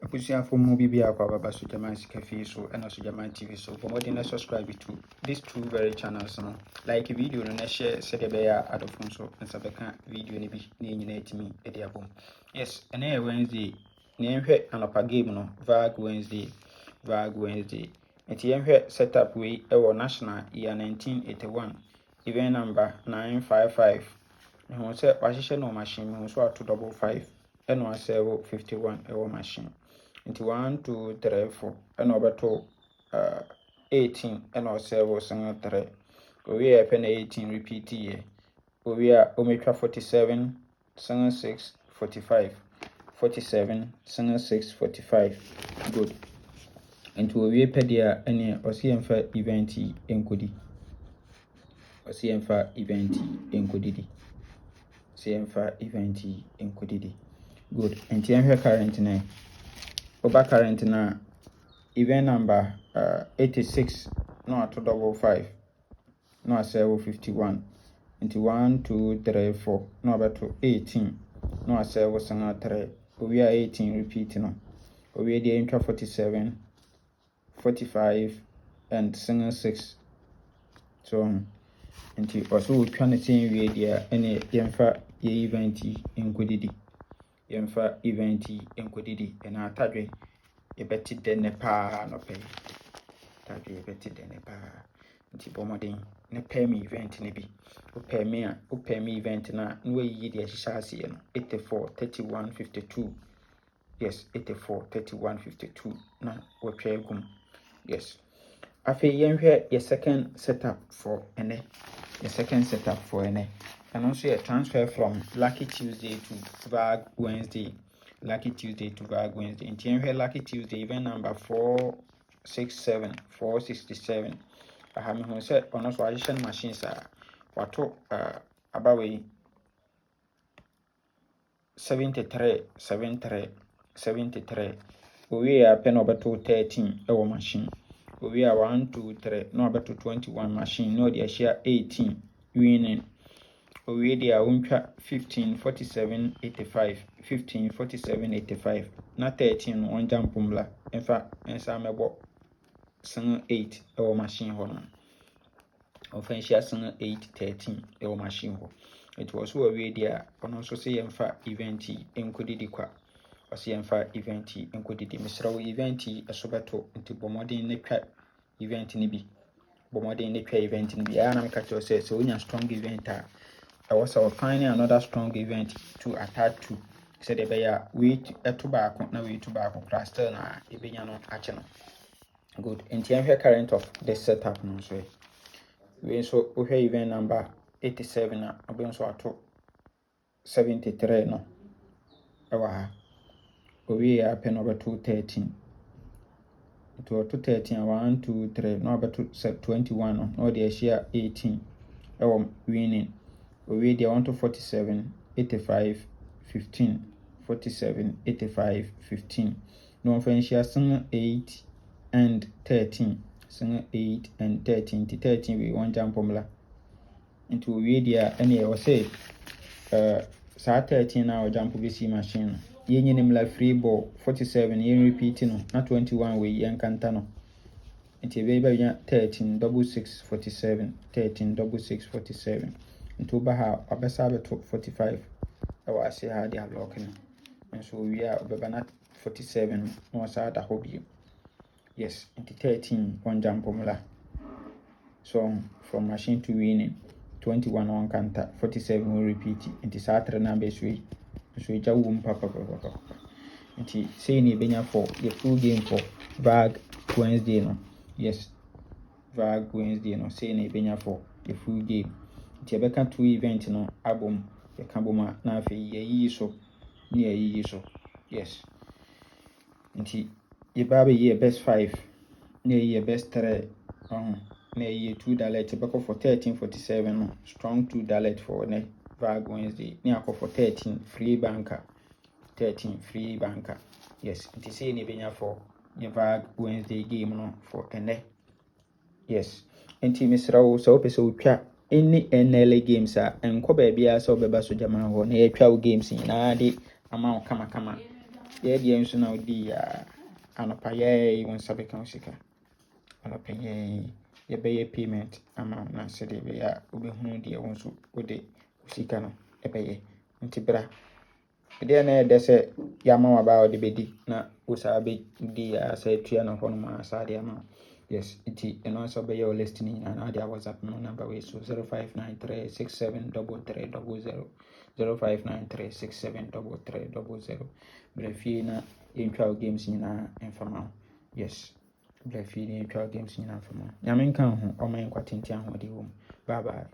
Abusia for movie be akwa baba so German cafe so and also German TV so for more than subscribe to these two very channels no like video no share said the bear adofon so and sabeka video ni bi na nyina etimi e dia bom. Yes, and Wednesday na enhwe anopa game no VAG Wednesday enti enhwe setup we e national year 1981 event number 955 ho se wahihye no machine ho so ato 55 and was 51 ewo machine. Into 1, 2, 3, 4, and over to 18, and or several single 3. We are pen 18 repeat here. We are omega 47, single 6, 45, 47, single 6, 45. Good. Into we pedia any OCM event in Kudi. OCM event in Kudidi. CM event in Kudidi. Good. And TM current now. Over current na event number 86 no at 55 no at 51 into 1 2 3 4 no about to 18 no at 3 we are 18 repeating no we are the intra 47 45 and single 6 so into also we can see we there any yemfa event in Kudidi yemfa event in Kudidi and atadwe yebeti dene pa no pay tadwe yebeti dene pa nti bomodin ne pay me event ne bi o pay me event na no yi de ahihase no 84 31 52 yes 84 31 52 na wo twa gum yes afi yenhwe your second setup for ene and also a transfer from Lucky Tuesday to VAG Wednesday. Lucky Tuesday to VAG Wednesday. In here, Lucky Tuesday, event number 467. I have said on us addition machines are what about 73. We are pen over to 13 our machine. We are 1 2 3 no about to 21 machine. No, they share 18 winning. We are 15 47 85 15 47 85 na 13 on jump umla in fact and some about 8 our machine home offensive 8 13 our machine home. It was who we there on also say in fact event in Kudidikwa or see in fact event in Kudidi Mr. event a sobato into bomodin ne event nibi bomodin ne event nibi anam catch say so when strong event I was finding another strong event to attack to. Said the wait a tobacco, now we tobacco cluster na ibiano acheno. Good. And here current of the setup no so. We so okay event number 87 na obin so ato 73 no. Ewa. We are pen over 213. To 213 1 2 3 no about 21 no the share 18. Winning. We are 1 to 47, 85, 15, 47, 85, 15. No offensive single 8 and 13. Single 8 and 13. To 13 we want jump formula. Into we there any I say 13 now jump BC machine. Yen like free ball 47 yen repeating not 21 we yen cantano. Into baby 13 double 6 47 13 double 6 47. Into Baha Abasabe to 45. I say how they are blocking. And so we are Babana 47 was out a hobby. Yes, into 13 one jump formula. So from machine to winning 21 one canter 47 will repeat it. Into Saturday numbers we so it's a womb papa. Into saying Benya for the full game for VAG Wednesday no. Yes, VAG Wednesday no saying Benya for the full game. Tibeka 2 event no album the Kamboma na fe ye so near ye so yes nti ye baby ye best 5 near ye best 3 near ye 2 dollar tibeka for 1347 no strong 2 dollar for ne VAG Wednesday near for 13 free banker yes nti say ne benya for the VAG Wednesday game no for ene yes nti misrawo so pese utwa any NLA games and ko baby so beba so jama ho na yatwa games na de ama kama Yɛ deɛ nso na wodi ya anɔpa yɛ wo nsa bɛka wo sika. Anɔpa yɛbɛyɛ payment ama na sɛdeɛ bɛyɛ a wobɛhunu deɛ wo nso wode sika no ɛbɛyɛ. Nti bra. Deɛ na yɛdɛ sɛ yɛama waba a wode bɛdi na wo saa bɛdi ya sɛ atua no hɔ nom a saa deɛ ama. Yes, nti ɛno sɛ wobɛyɛ wo list ni nyinaa na wode a WhatsApp no number wei so 0593673300 0593673300. Bra fie na yɛntwa wo games nyinaa mfama wo. Yes, bra fie na yɛntwa wo games nyinaa mfama wo. Nyame nka ho, ɔma yɛnkwa tenten ahoɔden wɔ mu. Bye bye.